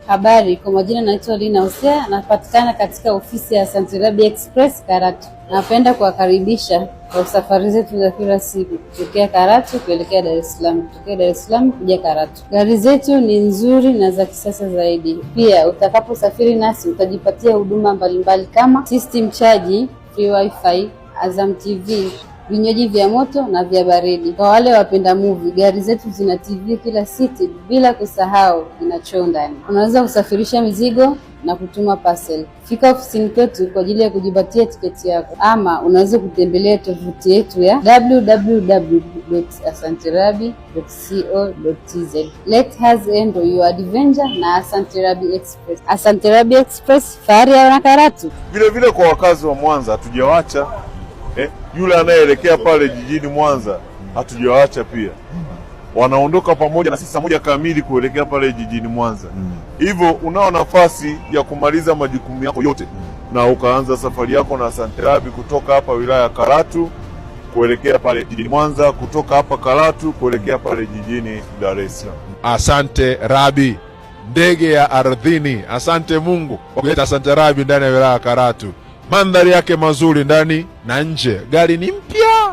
Habari, kwa majina naitwa Lina Hosea, napatikana katika ofisi ya Asante Rabi Express Karatu. Napenda kuwakaribisha kwa safari zetu za kila siku kutokea Karatu kuelekea Dar es Salaam, kutokea Dar es Salaam kuja Karatu. Gari zetu ni nzuri na za kisasa zaidi. Pia utakaposafiri nasi utajipatia huduma mbalimbali kama system charge, free wifi, Azam TV, vinywaji vya moto na vya baridi. Kwa wale wapenda movie, gari zetu zina TV kila siti, bila kusahau ina choo ndani. Unaweza kusafirisha mizigo na kutuma parcel. Fika ofisini kwetu kwa ajili ya kujipatia tiketi yako, ama unaweza kutembelea tovuti yetu ya www.asanterabi.co.tz. Let us handle your adventure na Asante Rabi Express. Asante Rabi Express, fahari ya Karatu. Vile kwa wakazi wa Mwanza hatujawacha. Yule anayeelekea pale jijini Mwanza hatujawaacha pia. Wanaondoka pamoja na sisi saa moja kamili kuelekea pale jijini Mwanza. Hivyo unao nafasi ya kumaliza majukumu yako yote na ukaanza safari yako na Asante Rabi kutoka hapa wilaya ya Karatu kuelekea pale jijini Mwanza, kutoka hapa Karatu kuelekea pale jijini Dar es Salaam. Asante Rabi, ndege ya ardhini. Asante Mungu kwa kuleta Asante Rabi ndani ya wilaya ya Karatu. Mandhari yake mazuri ndani na nje. Gari ni mpya.